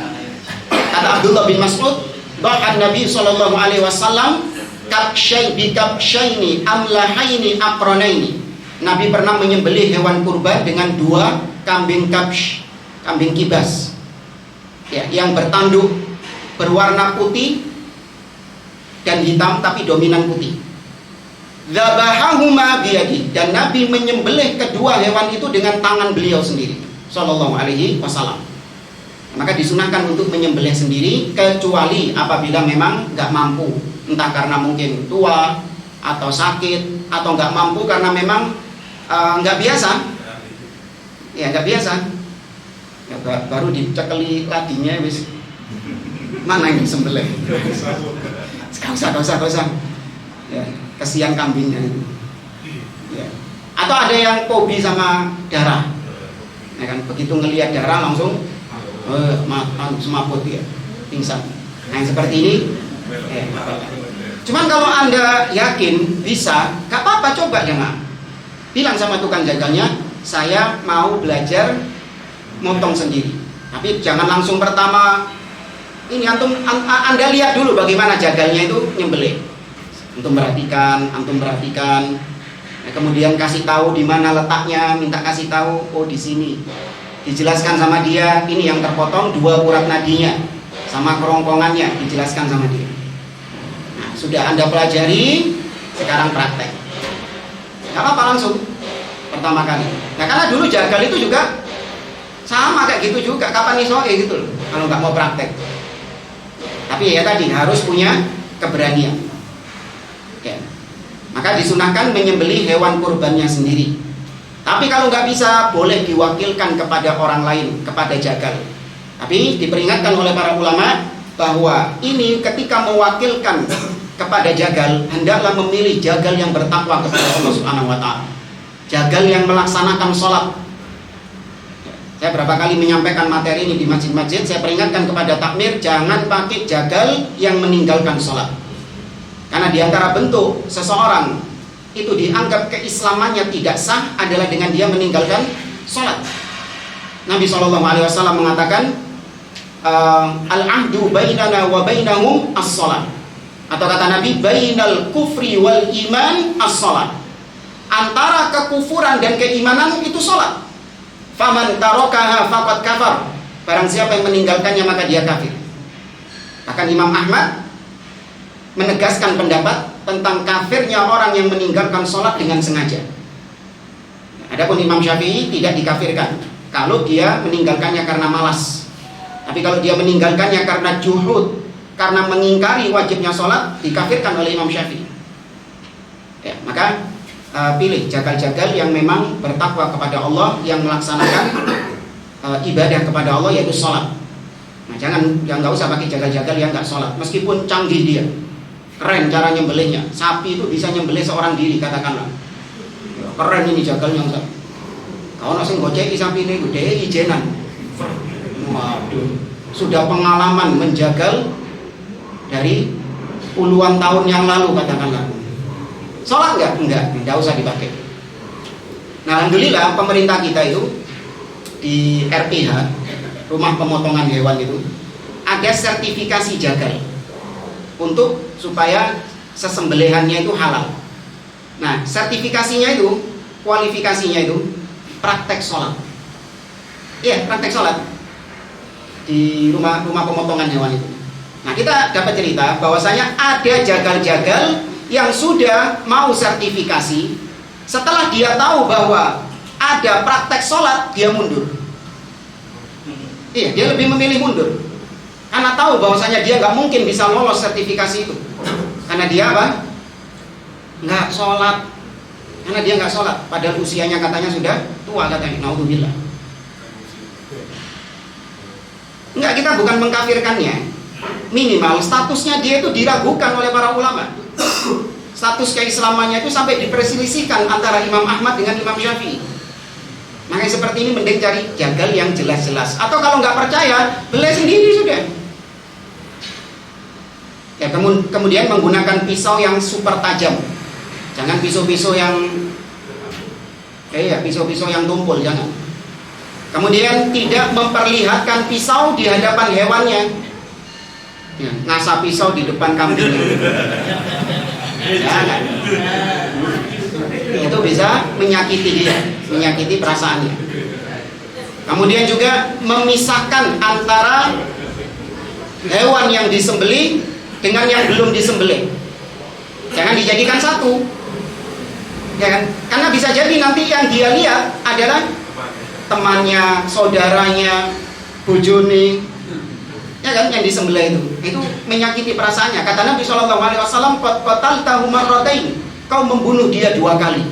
A: kata Abdullah bin Mas'ud, bahkan Nabi SAW kabsyaini amlahaini apronaini. Nabi pernah menyembelih hewan kurban dengan 2 kambing kabsh, kambing kibas, ya, yang bertanduk berwarna putih dan hitam tapi dominan putih. Dzabahahuma biyadi, dan Nabi menyembelih kedua hewan itu dengan tangan beliau sendiri Sallallahu alaihi wasallam. Maka disunahkan untuk menyembelih sendiri, kecuali apabila memang nggak mampu, entah karena mungkin tua atau sakit, atau nggak mampu karena memang nggak biasa. Ya nggak biasa. Ya, baru dicekeli ladinya wis. Mana yang disembelih? Gak usah. Ya, kesian kambingnya itu. Ya. Atau ada yang fobi sama darah. Ya kan, begitu ngelihat darah langsung semaput ya, pingsan. Nah yang seperti ini cuman kalau Anda yakin bisa, gak apa-apa, coba jangan. Bilang sama tukang jaganya, saya mau belajar motong sendiri. Tapi jangan langsung pertama ini Anda lihat dulu bagaimana jagalnya itu nyembelih. Antum perhatikan. Kemudian kasih tahu di mana letaknya, minta kasih tahu, oh di sini. Dijelaskan sama dia, ini yang terpotong 2 urat nadinya sama kerongkongannya, dijelaskan sama dia. Nah, sudah Anda pelajari, sekarang praktek. Gak apa-apa langsung pertama kali. Nah, karena dulu jagal itu juga sama kayak gitu juga, kapan isoe gitu loh, kalau nggak mau praktek. Tapi ya tadi harus punya keberanian. Oke. Maka disunahkan menyembelih hewan kurbannya sendiri. Tapi kalau nggak bisa, boleh diwakilkan kepada orang lain, kepada jagal. Tapi diperingatkan oleh para ulama bahwa ini ketika mewakilkan kepada jagal, hendaklah memilih jagal yang bertakwa kepada Allah Subhanahu wa taala. Jagal yang melaksanakan sholat. Saya berapa kali menyampaikan materi ini di masjid-masjid, saya peringatkan kepada takmir, jangan pakai jagal yang meninggalkan sholat. Karena diantara bentuk seseorang itu dianggap keislamannya tidak sah adalah dengan dia meninggalkan sholat. Nabi SAW mengatakan, al-ahdu bainana wa bainahum as-sholat. Atau kata Nabi, bainal kufri wal iman as-sholat. Antara kekufuran dan keimanan itu sholat. Faman tarakaha faqad kafar. Barang siapa yang meninggalkannya maka dia kafir. Bahkan Imam Ahmad menegaskan pendapat tentang kafirnya orang yang meninggalkan sholat dengan sengaja. Adapun Imam Syafi'i tidak dikafirkan kalau dia meninggalkannya karena malas. Tapi kalau dia meninggalkannya karena juhud, karena mengingkari wajibnya sholat, dikafirkan oleh Imam Syafi'i. Ya, maka pilih jagal-jagal yang memang bertakwa kepada Allah, yang melaksanakan ibadah kepada Allah, yaitu sholat. Nah, jangan nggak usah pakai jagal-jagal yang nggak sholat, meskipun canggih dia. Keren cara nyembelihnya. Sapi itu bisa nyembelih seorang diri, katakanlah. Ya, keren ini jagalnya Ustaz. Kalau nasi goceki sapi ini gede ijenan. Waduh, sudah pengalaman menjagal dari puluhan tahun yang lalu, katakanlah. Sholat enggak usah dipakai. Nah, alhamdulillah pemerintah kita itu di RPH, rumah pemotongan hewan itu, ada sertifikasi jagal untuk supaya sesembelihannya itu halal. Nah, sertifikasinya itu, kualifikasinya itu praktek sholat. Iya, praktek sholat di rumah pemotongan hewan itu. Nah, kita dapat cerita bahwasanya ada jagal-jagal yang sudah mau sertifikasi, setelah dia tahu bahwa ada praktek sholat, dia mundur. Iya, dia lebih memilih mundur. Karena tahu bahwasanya dia nggak mungkin bisa lolos sertifikasi itu. Karena dia apa? Nggak sholat. Karena dia nggak sholat. Padahal usianya katanya sudah tua, katanya. Naudzubillah. Enggak, kita bukan mengkafirkannya. Minimal statusnya dia itu diragukan oleh para ulama. Status keislamannya itu sampai diperselisihkan antara Imam Ahmad dengan Imam Syafi'i. Makanya seperti ini mending cari jagal yang jelas-jelas. Atau kalau nggak percaya, beli sendiri sudah. Ya, kemudian menggunakan pisau yang super tajam. Jangan pisau-pisau yang pisau-pisau yang tumpul, jangan. Kemudian tidak memperlihatkan pisau di hadapan hewannya. Ya, ngasah pisau di depan kambing. Jangan. Itu bisa menyakiti dia, menyakiti perasaannya. Kemudian juga memisahkan antara hewan yang disembelih dengan yang belum disembelih. Jangan dijadikan satu, ya kan? Karena bisa jadi nanti yang dia lihat adalah temannya, saudaranya, bojone, ya kan, yang disembelih itu menyakiti perasaannya. Kata Nabi SAW, qataltahu marratain, kau membunuh dia 2 kali.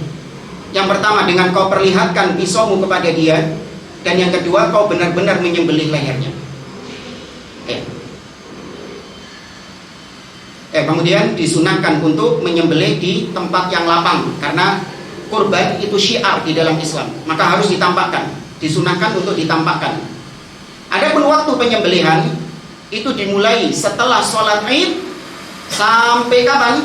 A: Yang pertama dengan kau perlihatkan pisaumu kepada dia, dan yang kedua kau benar-benar menyembelih lehernya. Kemudian disunahkan untuk menyembelih di tempat yang lapang, karena kurban itu syiar di dalam Islam, maka harus ditampakkan. Disunahkan untuk ditampakkan. Adapun waktu penyembelihan itu dimulai setelah sholat Id sampai kapan?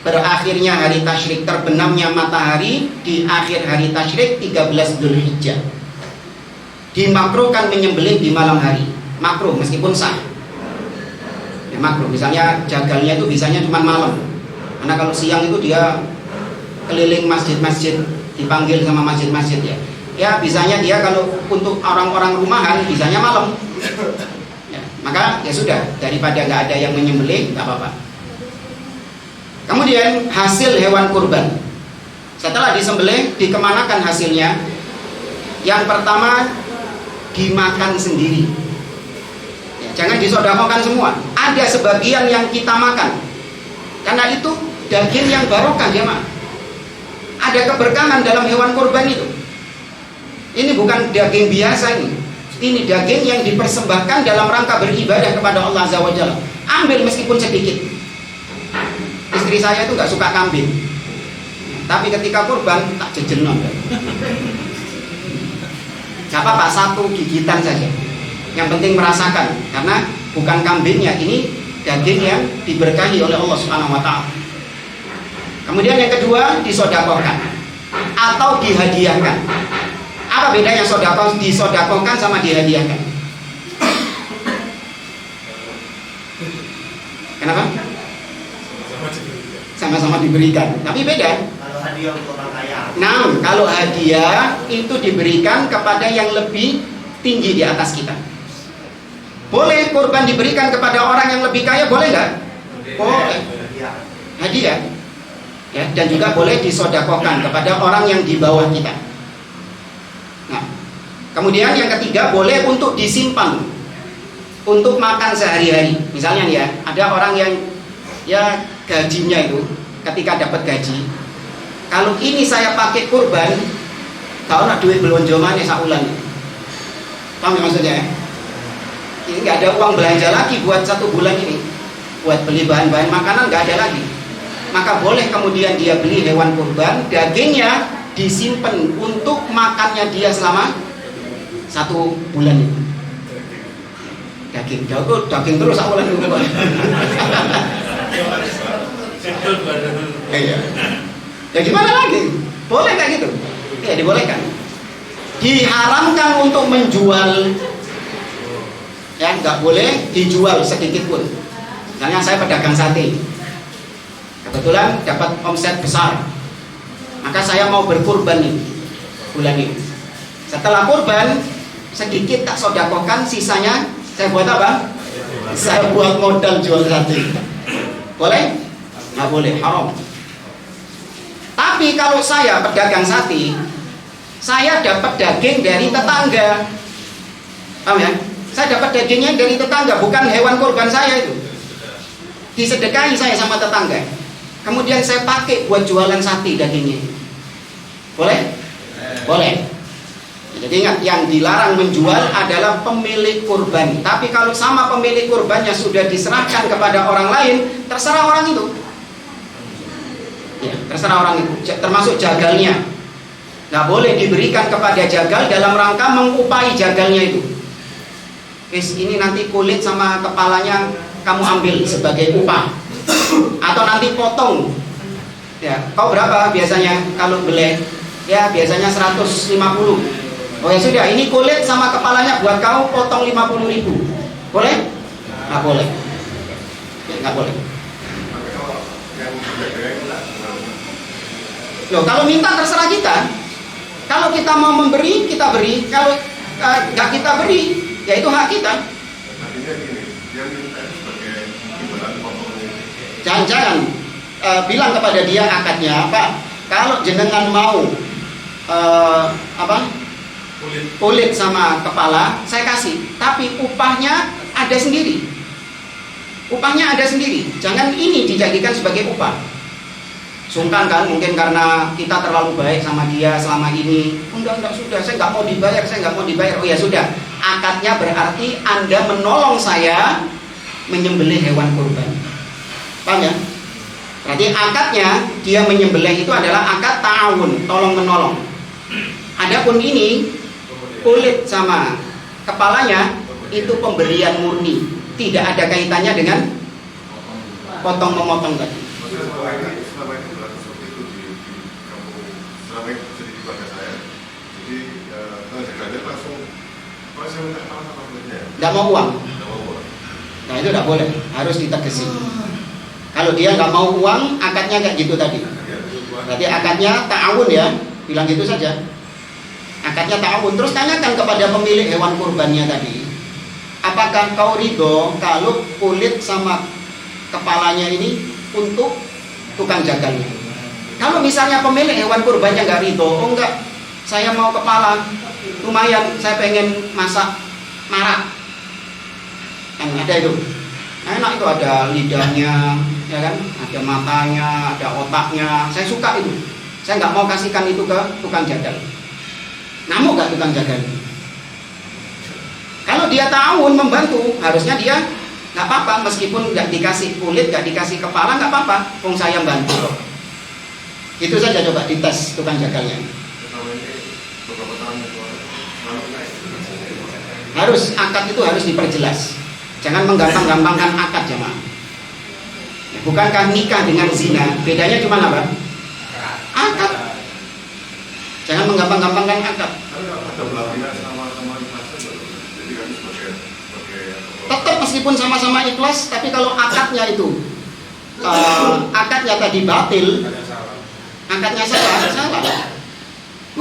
A: Berakhirnya hari tasyrik, terbenamnya matahari di akhir hari tasyrik 13 Dzulhijjah. Dimakruhkan menyembelih di malam hari, makruh meskipun sah. Ya, makruh. Misalnya jagalnya itu bisanya cuma malam, karena kalau siang itu dia keliling masjid-masjid, dipanggil sama masjid-masjid ya. Ya bisanya dia kalau untuk orang-orang rumahan bisanya malam. Ya, maka ya sudah, daripada nggak ada yang menyembelih, nggak apa-apa. Kemudian hasil hewan kurban setelah disembelih dikemanakan hasilnya? Yang pertama dimakan sendiri. Ya, jangan disodakokan semua. Ada sebagian yang kita makan, karena itu daging yang barokah jemaah. Ada keberkahan dalam hewan kurban itu. Ini bukan daging biasa ini. Ini daging yang dipersembahkan dalam rangka beribadah kepada Allah Azza wa Jalla. Ambil meskipun sedikit. Istri saya itu nggak suka kambing, tapi ketika kurban tak jejenon. Gak apa-apa, 1 gigitan saja. Yang penting merasakan, karena bukan kambingnya, ini daging yang diberkahi oleh Allah Subhanahu wa Ta'ala. Kemudian yang kedua, disodakohkan atau dihadiahkan. Apa bedanya disodakohkan sama dihadiahkan? Kenapa? Sama-sama diberikan, tapi beda.
B: Kalau hadiah untuk orang kaya.
A: Nah, kalau hadiah itu diberikan kepada yang lebih tinggi di atas kita. Boleh kurban diberikan kepada orang yang lebih kaya, boleh nggak? Boleh. Hadiah. Ya, dan juga boleh disodakohkan kepada orang yang di bawah kita. Nah, kemudian yang ketiga, boleh untuk disimpan untuk makan sehari-hari. Misalnya nih ya, ada orang yang ya gajinya itu ketika dapat gaji, kalau ini saya pakai kurban, kalau nak duit belanja mana saulan. Paham ya maksudnya ya? Ini nggak ada uang belanja lagi buat 1 bulan ini, buat beli bahan-bahan makanan nggak ada lagi. Maka boleh kemudian dia beli hewan kurban, dagingnya disimpan untuk makannya dia selama 1 bulan itu. Daging terus saulan itu. Ya gimana lagi? Boleh kayak gitu? Ya dibolehkan. Diharamkan untuk menjual, ya nggak boleh dijual sedikit pun. Misalnya saya pedagang sate, kebetulan dapat omset besar, maka saya mau berkurban nih bulan ini. Setelah kurban sedikit tak sodakohkan, sisanya saya buat apa? Saya buat modal jual sate. Boleh? Nggak boleh, haram. Tapi kalau saya pedagang sate, saya dapat daging dari tetangga. Paham ya? Saya dapat dagingnya dari tetangga, bukan hewan kurban saya itu. Disedekahi saya sama tetangga. Kemudian saya pakai buat jualan sate dagingnya. Boleh? Boleh. Jadi ingat, yang dilarang menjual adalah pemilik kurban. Tapi kalau sama pemilik kurbannya sudah diserahkan kepada orang lain, terserah orang itu. Ya, terserah orang itu, termasuk jagalnya. Nggak boleh diberikan kepada jagal dalam rangka mengupai jagalnya itu. Ini nanti kulit sama kepalanya kamu ambil sebagai upah, atau nanti potong. Ya, kau berapa biasanya kalau beli? Ya, biasanya 150. Oh ya sudah, ini kulit sama kepalanya buat kau potong 50.000. Boleh? Nggak boleh. Ya, nggak boleh. Loh, kalau minta terserah kita. Kalau kita mau memberi, kita beri. Kalau nggak kita beri, ya itu hak kita. Jangan-jangan bilang kepada dia akadnya, Pak, kalau jenengan mau kulit sama kepala saya kasih, tapi upahnya ada sendiri. Upahnya ada sendiri. Jangan ini dijadikan sebagai upah. Sungkan kan, mungkin karena kita terlalu baik sama dia selama ini. Enggak, sudah, saya nggak mau dibayar. Oh ya sudah, akadnya berarti Anda menolong saya menyembelih hewan kurban. Paham ya? Berarti akadnya dia menyembelih itu adalah akad ta'awun, tolong menolong. Adapun ini kulit sama kepalanya itu pemberian murni, tidak ada kaitannya dengan potong memotong tadi. Nggak mau uang. Nah itu nggak boleh, harus ditegesi. Kalau dia nggak mau uang, akadnya kayak gitu tadi. Berarti akadnya ta'awun ya, bilang gitu saja. Akadnya ta'awun. Terus tanyakan kepada pemilik hewan kurbannya tadi, apakah kau ridho kalau kulit sama kepalanya ini untuk tukang jagalnya? Kalau misalnya pemilik hewan kurbannya nggak ridho, oh enggak, saya mau kepala, lumayan, saya pengen masak marak, kan ada itu, enak itu, ada lidahnya, ya kan, ada matanya, ada otaknya, saya suka itu, saya nggak mau kasihkan itu ke tukang jagal. Ngamuk gak tukang jagal? Kalau dia ta'awun membantu, harusnya dia nggak apa-apa, meskipun nggak dikasih kulit, nggak dikasih kepala, nggak apa-apa, wong saya bantu. Itu saja, coba dites tukang jagalnya. Harus, akad itu harus diperjelas. Jangan menggampang-gampangkan akad, jemaah. Bukankah nikah dengan zina bedanya cuma apa? Akad. Jangan menggampang-gampangkan akad. Tetap meskipun sama-sama ikhlas, tapi kalau akadnya itu akadnya tadi batil, akadnya salah.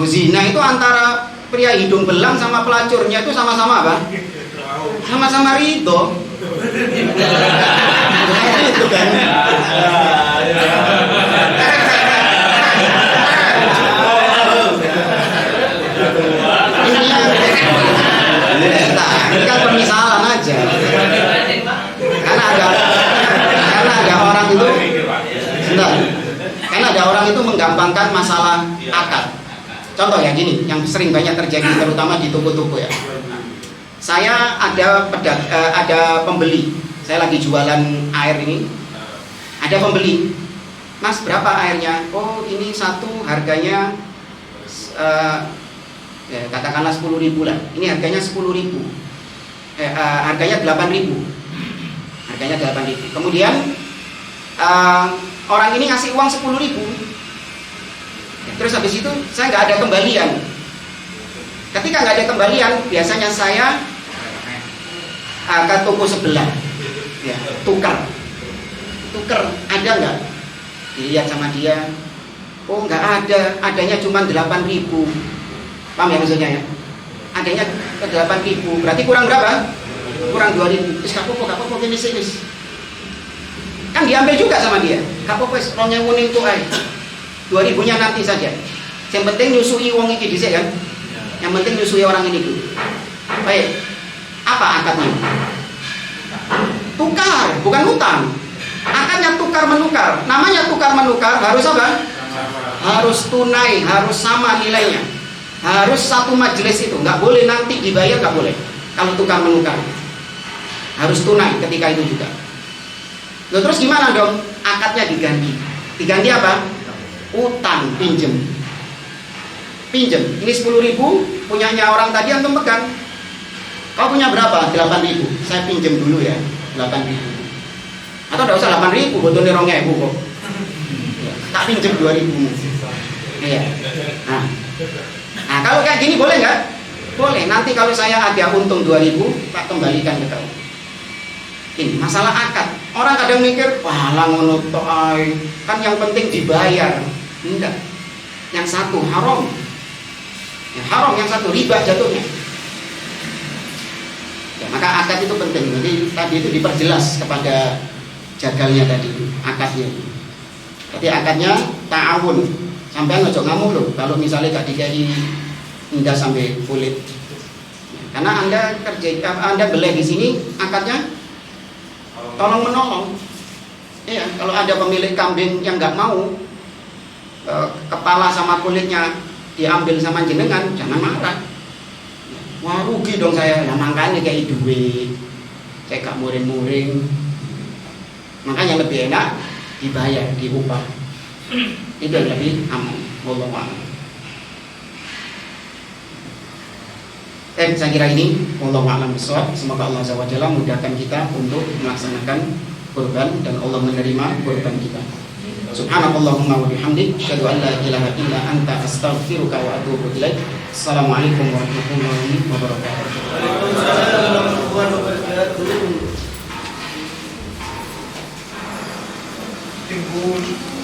A: Zina itu antara pria hidung belang sama pelacurnya itu sama-sama apa? Sama-sama ridho. Itu kan. Ini kan permisalan aja. Karena ada orang itu, sebentar. Karena ada orang itu menggampangkan masalah akad. Contoh ya gini, yang sering banyak terjadi terutama di toko-toko ya. Saya ada pembeli. Saya lagi jualan air ini. Ada pembeli. Mas, berapa airnya? Oh, ini satu harganya ya, katakanlah 10.000 lah. Ini harganya 10.000. Harganya 8.000. Harganya 8.000. Kemudian orang ini ngasih uang 10.000. Terus habis itu saya nggak ada kembalian. Ketika nggak ada kembalian, biasanya saya ke toko sebelah, ya, tukar, ada nggak? Dilihat sama dia, oh nggak ada, adanya cuma 8.000. Paham ya maksudnya ya? Adanya 8.000, berarti kurang berapa? Kurang 2.000. Kapopo gini sih. Kan diambil juga sama dia. Kapopo ronya wuning tuh ay. 2.000-nya nanti saja. Yang penting nyusui wong iki dhisik kan? Yang penting nyusui orang ini dulu. Baik. Apa akadnya? Tukar, bukan utang. Akadnya tukar menukar. Namanya tukar menukar harus apa? Harus tunai, harus sama nilainya. Harus satu majelis itu, nggak boleh nanti dibayar, nggak boleh. Kalau tukar menukar harus tunai ketika itu juga. Loh, terus gimana dong? Akadnya diganti. Diganti apa? Utang, pinjem. Ini 10.000 punyanya orang tadi antum pegang. Kau punya berapa? 8.000. Saya pinjem dulu ya, 8.000. Atau enggak usah 8.000, botolnya 2.000 kok. Tak pinjem 2.000. Iya. Nah, kalau kayak gini boleh nggak? Boleh. Nanti kalau saya ada untung 2.000, tak kembalikan ke kau. Ini masalah akad. Orang kadang mikir, wah lah ngono tok ae. Kan yang penting dibayar. Enggak. Yang satu haram. Ya, haram, yang satu riba jatuhnya. Ya, maka akad itu penting. Jadi tadi itu diperjelas kepada jagalnya tadi akadnya. Jadi akadnya ta'awun. Sampai ngojok ngamuk loh kalau misalnya gak dikai indah sampai kulit. Karena Anda beleh di sini akadnya tolong menolong. Iya, kalau ada pemilik kambing yang nggak mau kepala sama kulitnya diambil sama jenengan, jangan marah. Wah rugi dong saya, nah makanya kayak duit, saya gak muring-muring. Makanya lebih enak dibayar, diupah. Itu lebih aman. Wallahu a'lam. Saya kira ini wallahu a'lam bishawab. Semoga Allah Azza wa Jalla mudahkan kita untuk melaksanakan kurban dan Allah menerima kurban kita. Subhanakallahumma wa bihamdik, asyhadu an la ilaha illa anta, astaghfiruka wa atubu ilaik. Assalamualaikum warahmatullahi wabarakatuh. Waalaikumsalam warahmatullahi wabarakatuh.